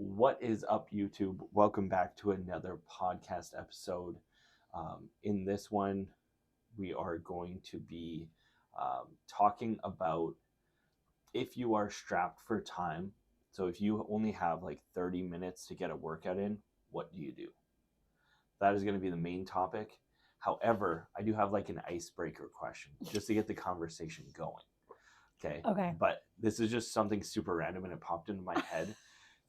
What is up, YouTube? Welcome back to another podcast episode. In this one, we are going to be talking about if you are strapped for time. So, if you only have like 30 minutes to get a workout in, what do you do? That is going to be the main topic. However, I do have like an icebreaker question just to get the conversation going. Okay. But this is just something super random and it popped into my head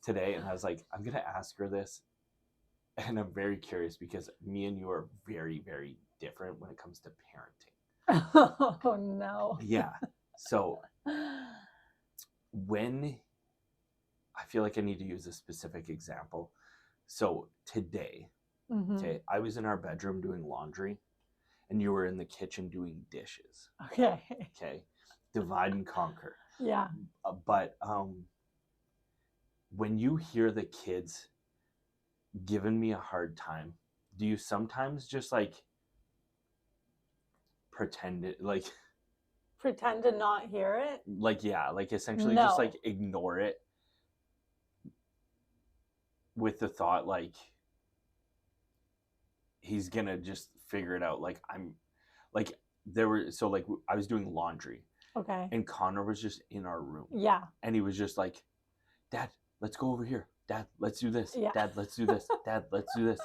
today, and I was like, I'm gonna ask her this, and I'm very curious because me and you are very, very different when it comes to parenting. Oh no. Yeah. So when I feel like I need to use a specific example. So today, okay, I was in our bedroom doing laundry, and you were in the kitchen doing dishes. Okay. Okay, divide and conquer. Yeah. But when you hear the kids giving me a hard time, do you sometimes just like pretend it, like Pretend to not hear it? like essentially No. just like ignore it with the thought like he's gonna just figure it out? Like I'm like I was doing laundry, Okay. and Connor was just in our room, Yeah. and he was just like, Dad, let's go over here. Dad, let's do this. Yeah. Dad, let's do this. Dad, let's do this.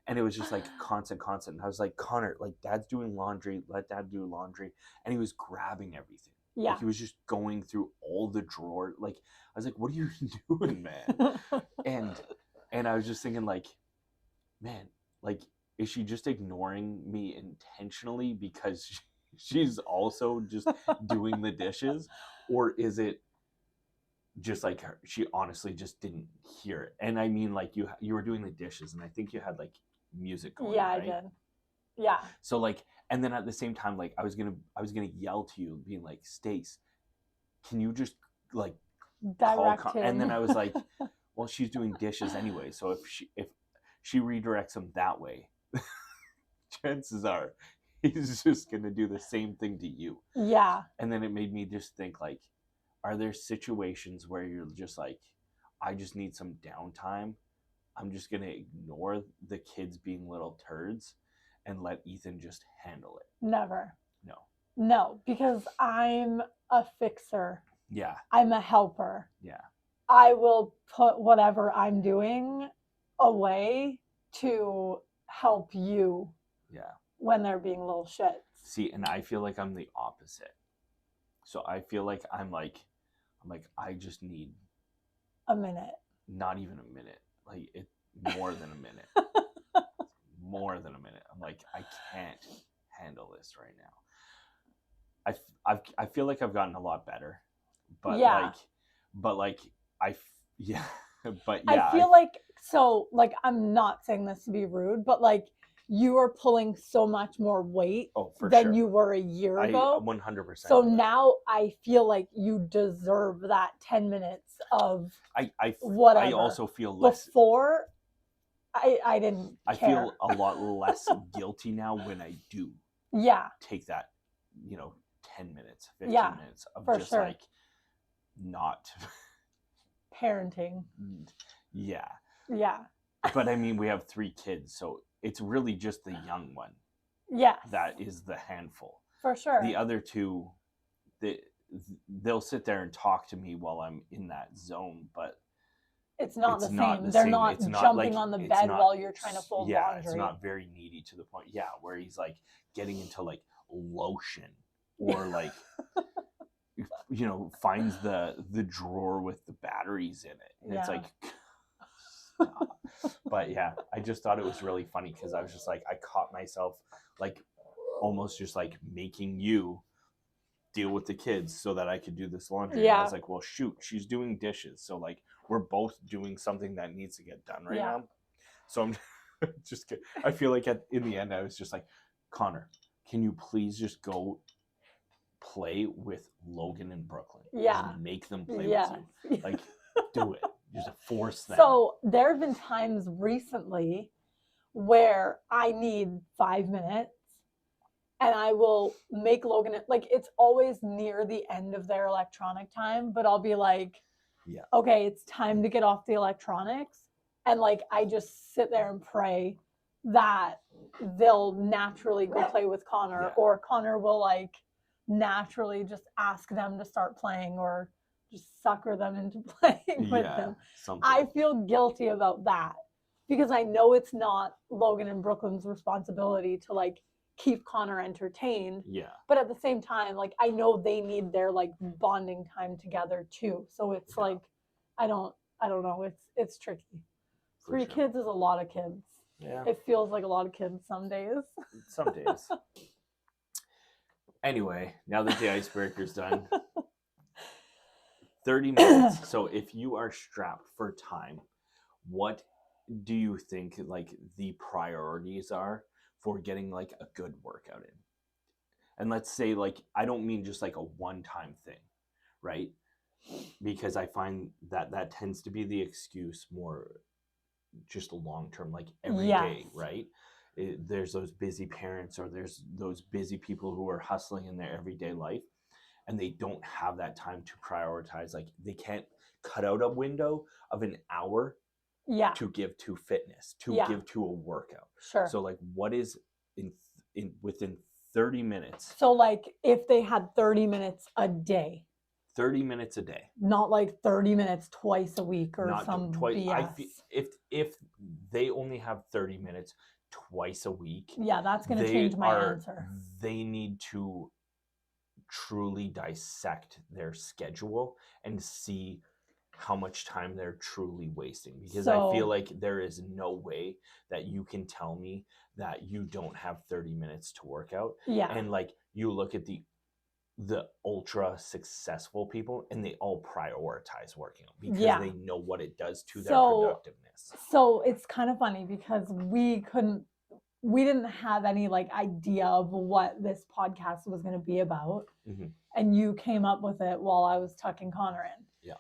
And it was just like constant. And I was like, Connor, like Dad's doing laundry. Let Dad do laundry. And he was grabbing everything. Yeah. Like he was just going through all the drawers. Like I was like, what are you doing, man? and I was just thinking like, man, like, is she just ignoring me intentionally because she's also just doing the dishes? Or is it just like she honestly just didn't hear it? And I mean, like you were doing the dishes, and I think you had like music going. Yeah, right? I did. Yeah. So like, and then at the same time, like I was gonna yell to you, being like, Stace, can you just like Direct him. And then I was like, well, she's doing dishes anyway, so if she redirects him that way, chances are he's just gonna do the same thing to you. Yeah. And then it made me just think like, are there situations where you're just like, I just need some downtime? I'm just going to ignore the kids being little turds and let Ethan just handle it? Never. No, because I'm a fixer. Yeah. I'm a helper. Yeah. I will put whatever I'm doing away to help you. Yeah. When they're being little shits. See, and I feel like I'm the opposite. So I feel like I'm like, I just need a minute. Not even a minute. Like it more than a minute. More than a minute. I'm like, I can't handle this right now. I feel like I've gotten a lot better, but yeah. I feel like I'm not saying this to be rude, but like you are pulling so much more weight than you were a year ago. 100%. So now I feel like you deserve that 10 minutes of whatever. I also feel less. Before, I didn't care. I feel a lot less guilty now when I do. Yeah. Take that, 10 minutes, 15 minutes of just like not parenting. Yeah. Yeah. But I mean, we have 3 kids, so it's really just the young one. Yes. That is the handful. For sure. The other 2, they'll sit there and talk to me while I'm in that zone, but it's not the same. They're not jumping on the bed while you're trying to fold laundry. It's not very needy to the point. Yeah, where he's like getting into like lotion or like finds the drawer with the batteries in it. And it's like But yeah, I just thought it was really funny because I was just like, I caught myself like almost just like making you deal with the kids so that I could do this laundry. Yeah. And I was like, well, shoot, she's doing dishes. So like we're both doing something that needs to get done right now. So I'm just I feel like in the end, I was just like, Connor, can you please just go play with Logan and Brooklyn? Yeah. Just make them play with you. Like, do it. Just force them. So there have been times recently where I need 5 minutes and I will make Logan, like it's always near the end of their electronic time, but I'll be like, Yeah. Okay, it's time to get off the electronics. And like, I just sit there and pray that they'll naturally go play with Connor, or Connor will like naturally just ask them to start playing, or just sucker them into playing with him. Something. I feel guilty about that because I know it's not Logan and Brooklyn's responsibility to like keep Connor entertained. Yeah. But at the same time, like, I know they need their like bonding time together too. So it's like, I don't know. It's tricky. For 3 kids is a lot of kids. Yeah. It feels like a lot of kids some days. Some days. Anyway, now that the icebreaker's done, 30 minutes. So if you are strapped for time, what do you think like the priorities are for getting like a good workout in? And let's say like, I don't mean just like a one-time thing, right? Because I find that tends to be the excuse more just long-term, like every day, right? There's those busy parents, or there's those busy people who are hustling in their everyday life, and they don't have that time to prioritize. Like, they can't cut out a window of an hour to give to fitness, to give to a workout. Sure. So like, what is in within 30 minutes? So like, if they had 30 minutes a day. 30 minutes a day. Not like 30 minutes twice a week or not some twice. BS. If they only have 30 minutes twice a week, yeah, that's going to change my answer. They need to truly dissect their schedule and see how much time they're truly wasting, because I feel like there is no way that you can tell me that you don't have 30 minutes to work out. Yeah. And like, you look at the ultra successful people, and they all prioritize working out because they know what it does to their productiveness. So it's kind of funny because we didn't have any like idea of what this podcast was going to be about. Mm-hmm. And you came up with it while I was tucking Connor in. Yeah.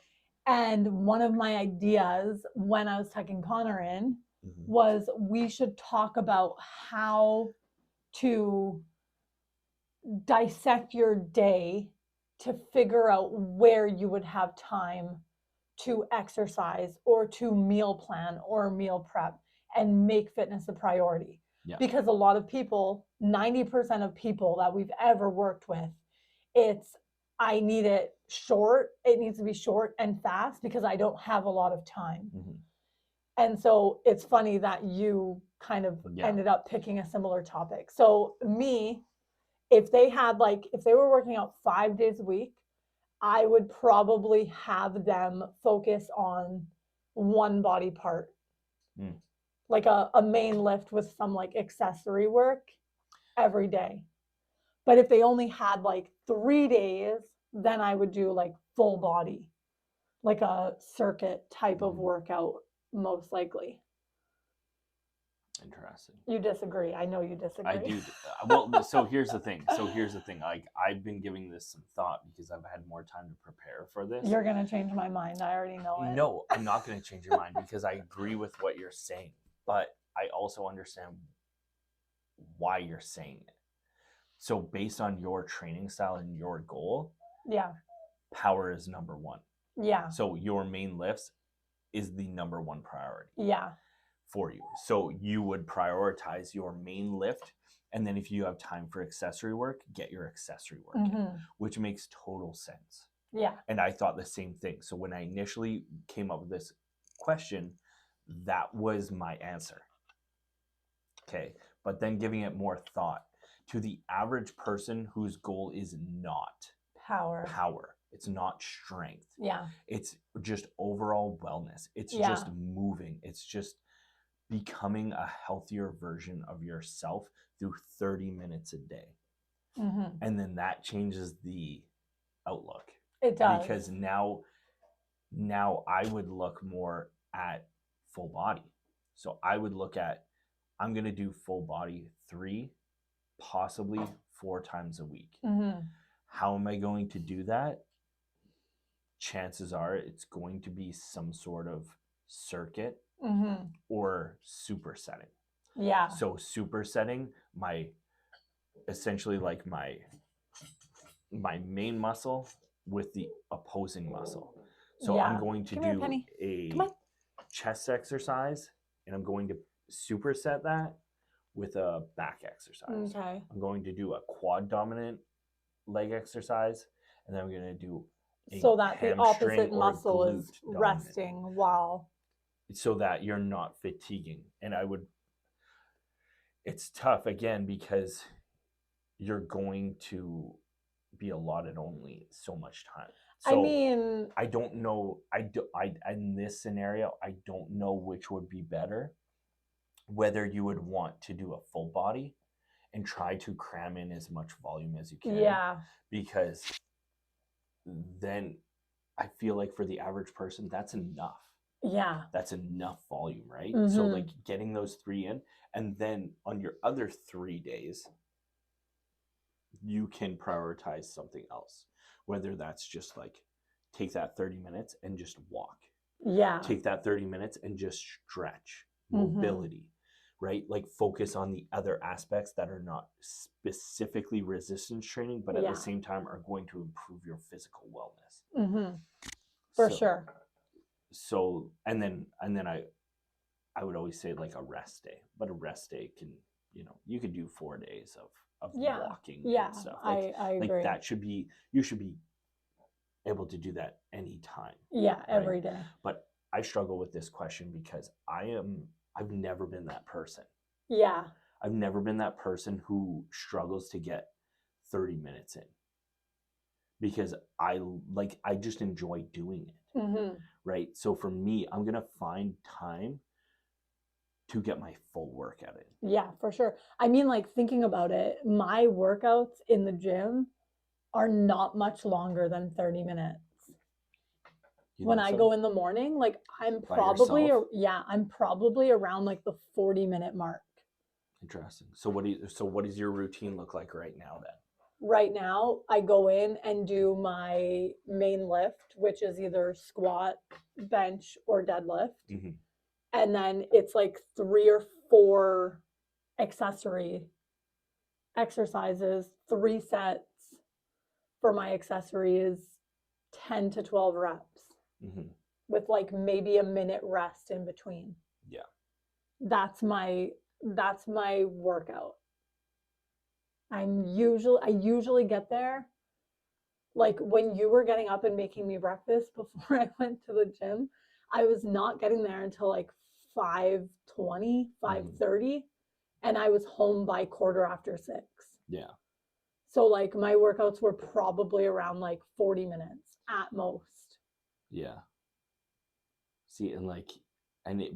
And one of my ideas when I was tucking Connor in was we should talk about how to dissect your day to figure out where you would have time to exercise or to meal plan or meal prep and make fitness a priority. Yeah. Because a lot of people, 90% of people that we've ever worked with, I need it short. It needs to be short and fast because I don't have a lot of time. Mm-hmm. And so it's funny that you kind of ended up picking a similar topic. So me, if they were working out 5 days a week, I would probably have them focus on one body part, like a main lift with some like accessory work every day. But if they only had like 3 days, then I would do like full body, like a circuit type of workout, most likely. Interesting. You disagree. I know you disagree. I do. Well, so here's the thing. Like, I've been giving this some thought because I've had more time to prepare for this. You're going to change my mind. I already know it. No, I'm not going to change your mind because I agree with what you're saying. But I also understand why you're saying it. So based on your training style and your goal, power is number one. Yeah. So your main lifts is the number one priority. Yeah. For you. So you would prioritize your main lift, and then if you have time for accessory work, get your accessory work in, which makes total sense. Yeah. And I thought the same thing. So when I initially came up with this question, that was my answer. Okay. But then giving it more thought, to the average person whose goal is not power, it's not strength. Yeah. It's just overall wellness. It's just moving. It's just becoming a healthier version of yourself through 30 minutes a day. Mm-hmm. And then that changes the outlook. It does. Because now I would look more at full body. So I would look at, I'm going to do full body 3, possibly 4 times a week. Mm-hmm. How am I going to do that? Chances are it's going to be some sort of circuit or supersetting. Yeah. So supersetting essentially like my main muscle with the opposing muscle. So I'm going to Come here, do Penny. a Come on. chest exercise, and I'm going to superset that with a back exercise. Okay. I'm going to do a quad dominant leg exercise, and then I'm going to do a So that the hamstring opposite or muscle is glute dominant, resting while. so that you're not fatiguing. And it's tough again because you're going to be allotted only so much time. So I mean, I don't know. I in this scenario, I don't know which would be better. Whether you would want to do a full body and try to cram in as much volume as you can. yeah. Because then I feel like for the average person, that's enough. Yeah. That's enough volume, right? Mm-hmm. So like getting those 3 in, and then on your other 3 days, you can prioritize something else. Whether that's just like take that 30 minutes and just walk. Yeah. Take that 30 minutes and just stretch, mobility, right? Like focus on the other aspects that are not specifically resistance training, but at the same time are going to improve your physical wellness. Mm-hmm. For sure. So, and then I would always say like a rest day, but a rest day can, you could do 4 days of walking and stuff. Like, I agree. Like that you should be able to do that anytime. Yeah, every day. But I struggle with this question because I've never been that person. Yeah. I've never been that person who struggles to get 30 minutes in. Because I just enjoy doing it. Mm-hmm. Right? So for me, I'm going to find time to get my full workout in. Yeah, for sure. I mean, like thinking about it, my workouts in the gym are not much longer than 30 minutes. When I go in the morning, like I'm probably around like the 40-minute mark. Interesting. So what does your routine look like right now then? Right now, I go in and do my main lift, which is either squat, bench, or deadlift. Mm-hmm. And then it's like 3 or 4 accessory exercises, 3 sets for my accessories, 10 to 12 reps. Mm-hmm. With like maybe a minute rest in between. Yeah. That's my workout. I usually get there. Like when you were getting up and making me breakfast before I went to the gym, I was not getting there until like 5:20, 5:30, and I was home by 6:15. Yeah. So like my workouts were probably around like 40 minutes at most. Yeah. See, and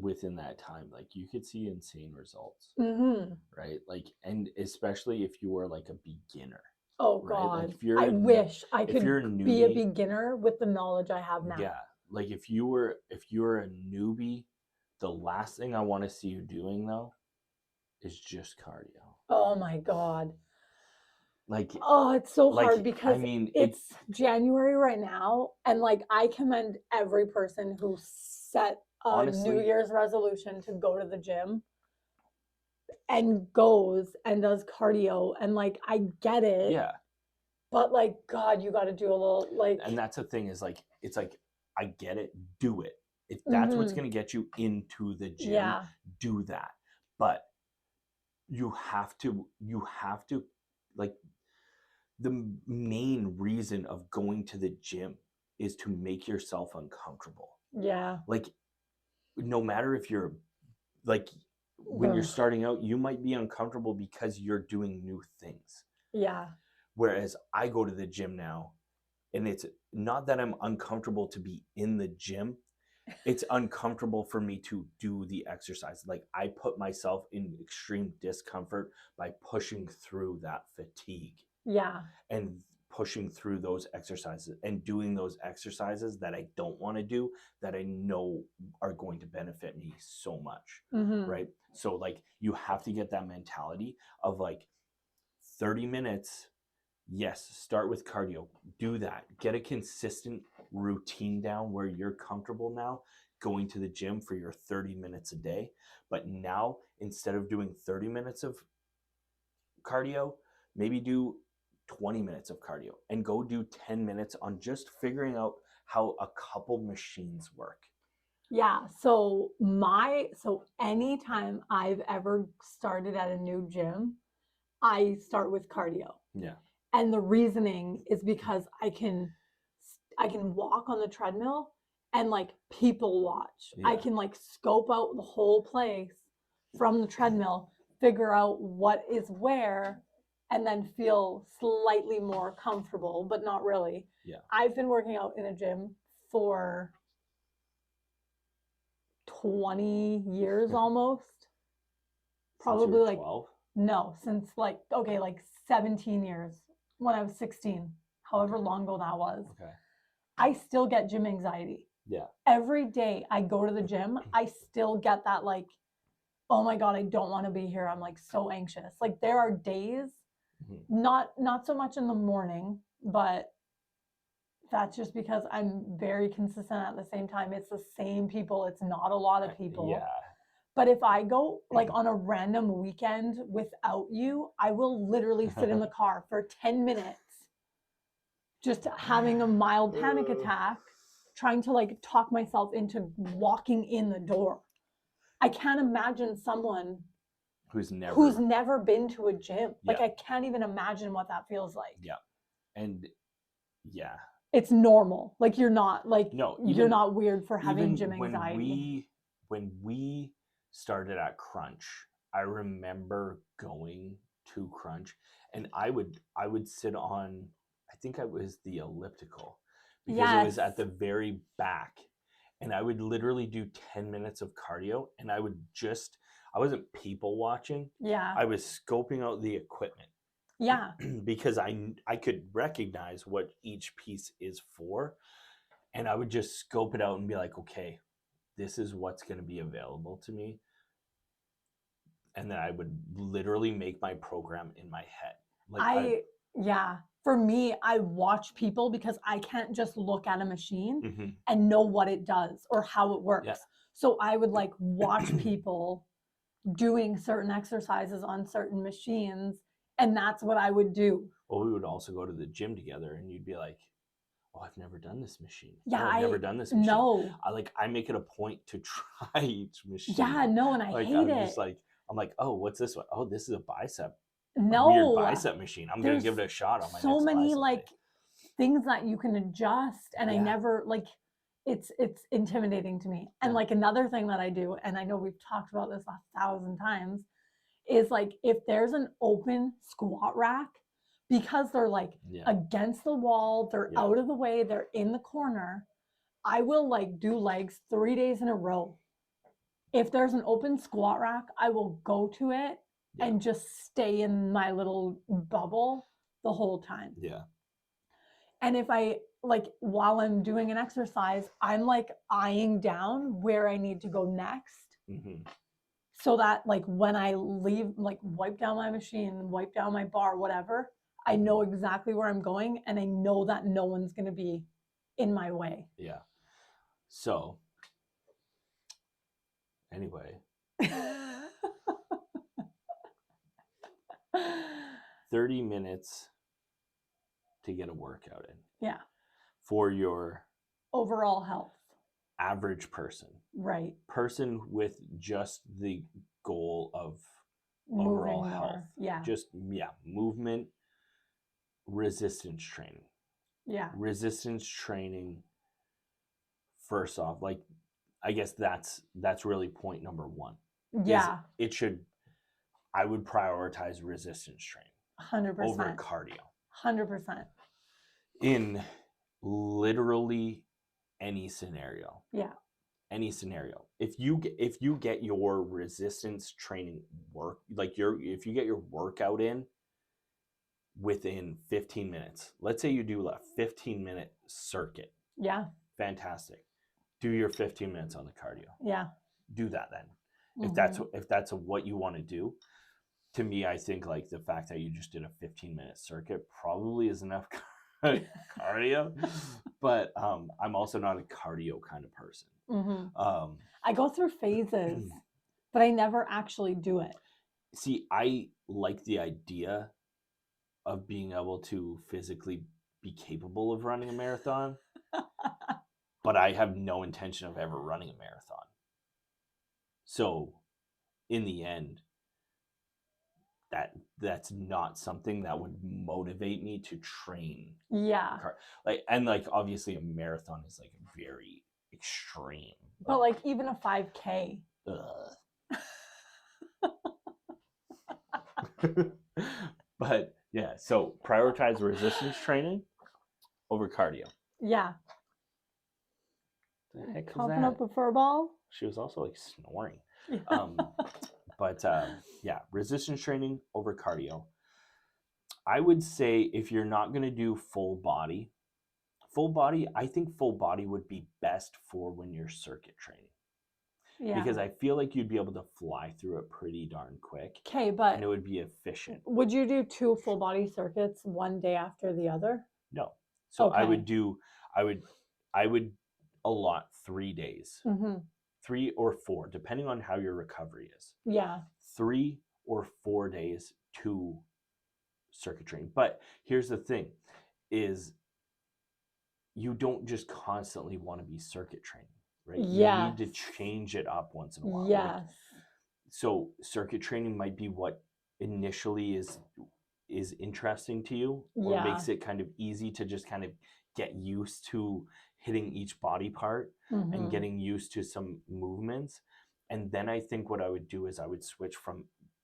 within that time, like you could see insane results, right? Like, and especially if you were like a beginner. Oh God, like I wish I could be a beginner with the knowledge I have now. Yeah, like if you're a newbie, the last thing I want to see you doing though is just cardio. Oh my God. Like, oh, it's so hard because it's January right now, and like I commend every person who set a New Year's resolution to go to the gym and goes and does cardio, and like I get it. Yeah. But like God, you got to do a little like. And that's the thing is like it's like I get it, do it. If that's what's going to get you into the gym, do that. But you have to like. The main reason of going to the gym is to make yourself uncomfortable. Yeah. Like, no matter if you're like, when you're starting out, you might be uncomfortable because you're doing new things. Yeah. Whereas I go to the gym now, and it's not that I'm uncomfortable to be in the gym. It's uncomfortable for me to do the exercise. Like I put myself in extreme discomfort by pushing through that fatigue. Yeah. And pushing through those exercises and doing those exercises that I don't want to do that I know are going to benefit me so much. Right? So like you have to get that mentality of like 30 minutes. Yes, start with cardio. Do that. Get a consistent routine down where you're comfortable now going to the gym for your 30 minutes a day. But now, instead of doing 30 minutes of cardio, maybe do 20 minutes of cardio and go do 10 minutes on just figuring out how a couple machines work. Yeah. So anytime I've ever started at a new gym, I start with cardio. Yeah. And the reasoning is because I can walk on the treadmill and like people watch. I Yeah. can like scope out the whole place from the treadmill, figure out what is where, and then feel slightly more comfortable, but not really. Yeah. I've been working out in a gym for 20 years almost. Probably like 12? No, since like 17 years when I was 16, however long ago that was. Okay. I still get gym anxiety. Yeah. Every day I go to the gym, I still get that like, oh my God, I don't want to be here. I'm like so anxious. Like there are days, not so much in the morning, but that's just because I'm very consistent at the same time. It's the same people. It's not a lot of people. Yeah. But if I go like on a random weekend without you, I will literally sit in the car for 10 minutes just having a mild panic attack, trying to like talk myself into walking in the door. I can't imagine someone who's never been to a gym. Like I can't even imagine what that feels like. Yeah. And yeah. It's normal. Like you're not like you're not weird for having even gym anxiety. When we started at Crunch, I remember going to Crunch and I would sit on, I think I was the elliptical because it was at the very back, and I would literally do 10 minutes of cardio, and I wasn't people watching. Yeah. I was scoping out the equipment. Yeah. Because I could recognize what each piece is for, and I would just scope it out and be like, okay, this is what's going to be available to me. And then I would literally make my program in my head. Like for me, I watch people because I can't just look at a machine and know what it does or how it works. Yeah. So I would like watch people doing certain exercises on certain machines, and that's what I would do. Well, we would also go to the gym together, and you'd be like, oh, I've never done this machine. Yeah, I've never done this machine. No. I make it a point to try each machine. Yeah, no, and I hate it. Just like, I'm like, oh, what's this one? Oh, this is a bicep. No. Weird bicep machine. I'm going to give it a shot on my so next many bicep like day. Things that you can adjust, and I never like, it's intimidating to me. And like another thing that I do, and I know we've talked about this 1,000 times, is like if there's an open squat rack, because they're like against the wall, they're out of the way, they're in the corner, I will like do legs 3 days in a row. If there's an open squat rack, I will go to it and just stay in my little bubble the whole time. Yeah. And if I like, while I'm doing an exercise, I'm like eyeing down where I need to go next. So that like when I leave, like wipe down my machine, wipe down my bar, whatever, I know exactly where I'm going, and I know that no one's going to be in my way. Yeah. So anyway, 30 minutes to get a workout in. Yeah. For your overall health. Average person. Right. Person with just the goal of moving overall more. health. Yeah. Just movement, resistance training. Yeah. Resistance training, first off, like I guess that's really point number one. Yeah. I would prioritize resistance training 100% over cardio. 100%. In literally any scenario. Yeah. Any scenario. If you get your resistance training work, like if you get your workout in within 15 minutes, let's say you do a 15-minute circuit. Yeah. Fantastic. Do your 15 minutes on the cardio. Yeah. Do that then. If that's what you want to do. To me, I think like the fact that you just did a 15-minute circuit probably is enough cardio, but I'm also not a cardio kind of person. I go through phases, but I never actually do it. See, I like the idea of being able to physically be capable of running a marathon, but I have no intention of ever running a marathon. So in the end, that's not something that would motivate me to train. Yeah. Like obviously a marathon is like very extreme. But like even a 5K. But yeah, so prioritize resistance training over cardio. Yeah. The heck was Coughing that? up a fur ball. She was also like snoring. Yeah. But yeah, resistance training over cardio. I would say if you're not going to do full body, I think full body would be best for when you're circuit training. Yeah. Because I feel like you'd be able to fly through it pretty darn quick. Okay, but and it would be efficient. Would you do 2 full body circuits one day after the other? No. So Okay. I would allot 3 days. Mm-hmm. 3 or 4, depending on how your recovery is. Yeah. 3 or 4 days to circuit training. But here's the thing is you don't just constantly want to be circuit training, right? Yeah. You need to change it up once in a while. Yes. Like, so circuit training might be what initially is interesting to you, or makes it kind of easy to just kind of get used to hitting each body part and getting used to some movements. And then I think what I would do is I would switch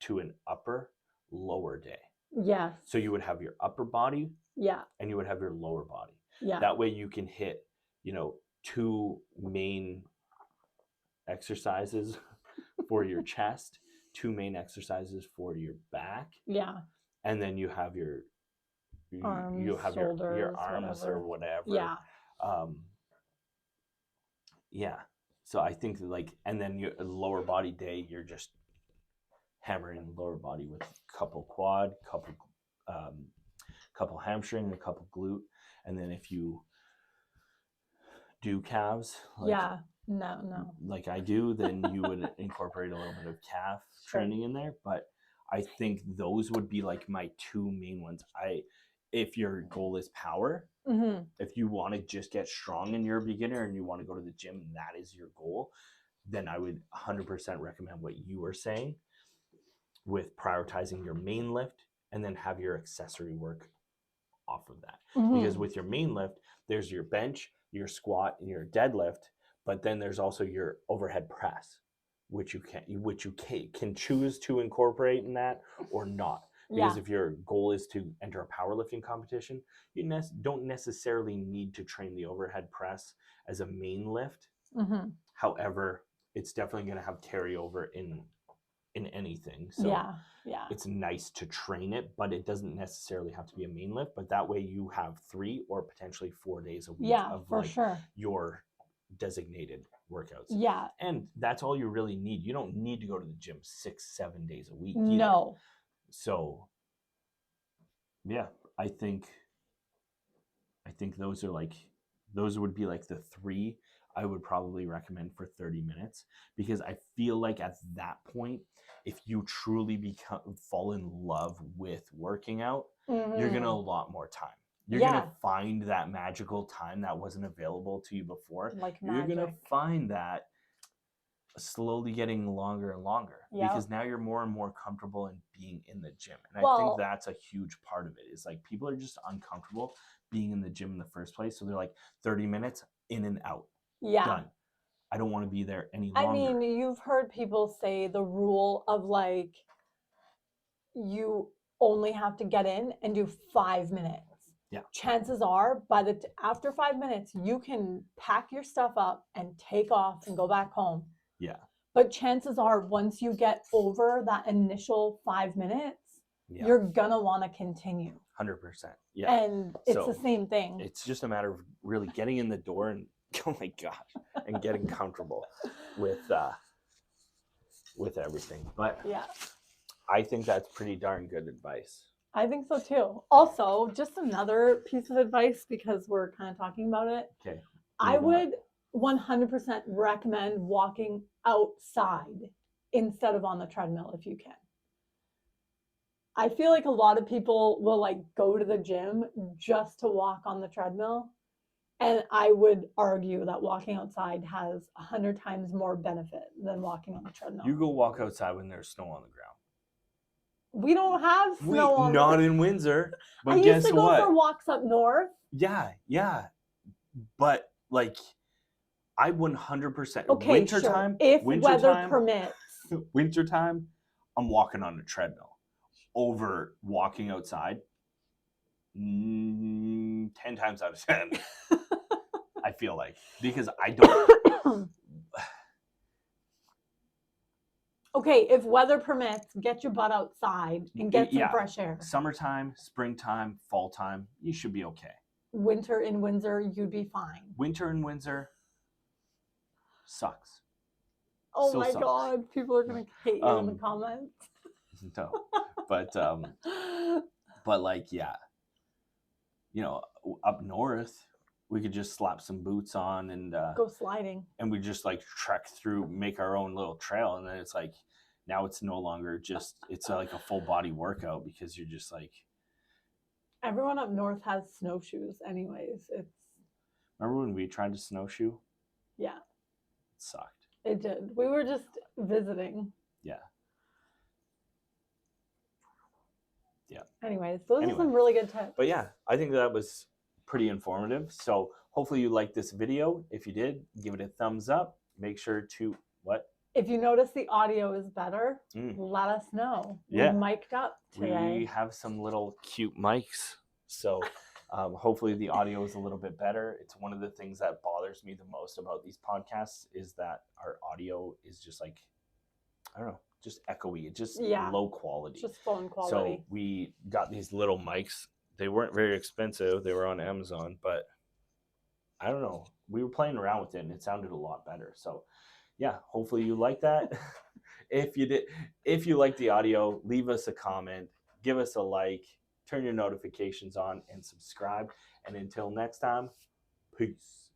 to an upper lower day. Yeah. So you would have your upper body, yeah, and you would have your lower body. Yeah. That way you can hit, 2 main exercises for your chest, 2 main exercises for your back. Yeah. And then you have your arms, you have shoulders, your arms or whatever. Yeah. Yeah. So I think and then your lower body day, you're just hammering the lower body with a couple quad, couple hamstring, a couple glute, and then if you do calves, no, like I do, then you would incorporate a little bit of calf training in there. But I think those would be like my 2 main ones. If your goal is power, if you want to just get strong and you're a beginner and you want to go to the gym and that is your goal, then I would 100% recommend what you were saying with prioritizing your main lift and then have your accessory work off of that. Because with your main lift, there's your bench, your squat, and your deadlift, but then there's also your overhead press, which you can choose to incorporate in that or not. Because if your goal is to enter a powerlifting competition, you don't necessarily need to train the overhead press as a main lift. However, it's definitely going to have carryover in anything. So it's nice to train it, but it doesn't necessarily have to be a main lift. But that way you have 3 or potentially 4 days a week of your designated workouts. Yeah. And that's all you really need. You don't need to go to the gym 6-7 days a week either. No. So yeah, I think those would be like the 3 I would probably recommend for 30 minutes, because I feel like at that point, if you truly fall in love with working out, you're going to allot more time. You're going to find that magical time that wasn't available to you before. You're going to find that slowly getting longer and longer, because now you're more and more comfortable in being in the gym. And I think that's a huge part of it, is like people are just uncomfortable being in the gym in the first place. So they're like 30 minutes in and out. Yeah. Done. I don't want to be there any longer. I mean, you've heard people say the rule of like, you only have to get in and do 5 minutes. Yeah. Chances are after 5 minutes, you can pack your stuff up and take off and go back home. Yeah. But chances are once you get over that initial 5 minutes, you're going to want to continue. 100%. Yeah. And it's the same thing. It's just a matter of really getting in the door and oh my gosh, and getting comfortable with everything. But yeah, I think that's pretty darn good advice. I think so too. Also, just another piece of advice, because we're kind of talking about it. Okay. I would 100% recommend walking outside instead of on the treadmill if you can. I feel like a lot of people will like go to the gym just to walk on the treadmill. And I would argue that walking outside has 100 times more benefit than walking on the treadmill. You go walk outside when there's snow on the ground. We don't have snow on not the... in Windsor. But I guess used to go what? for walks up north. Yeah. But like, I 100%. Okay, wintertime, sure. If wintertime, weather permits. Wintertime, I'm walking on a treadmill over walking outside. 10 times out of 10. I feel like, because I don't. Okay, if weather permits, get your butt outside and get some fresh air. Summertime, springtime, fall time, you should be okay. Winter in Windsor, you'd be fine. Winter in Windsor sucks. Oh still my sucks. God, people are gonna hate you in the comments. No, but like, yeah, you know, up north, we could just slap some boots on and go sliding, and we just like trek through, make our own little trail, and then it's like, now it's no longer just, it's like a full body workout, because you're just like, everyone up north has snowshoes anyways. It's, remember when we tried to snowshoe? Yeah, it sucked. It did. We were just visiting. Yeah. Anyways, those are some really good tips. But yeah, I think that was pretty informative. So hopefully you liked this video. If you did, give it a thumbs up. Make sure to if you notice the audio is better, let us know. Yeah. We're mic'd up today. We have some little cute mics. So hopefully the audio is a little bit better. It's one of the things that bothers me the most about these podcasts is that our audio is just like, I don't know, just echoey. It's just low quality. Just phone quality. So we got these little mics. They weren't very expensive. They were on Amazon, but I don't know. We were playing around with it and it sounded a lot better. So yeah, hopefully you like that. If you like the audio, leave us a comment, give us a like, turn your notifications on, and subscribe. And until next time, peace.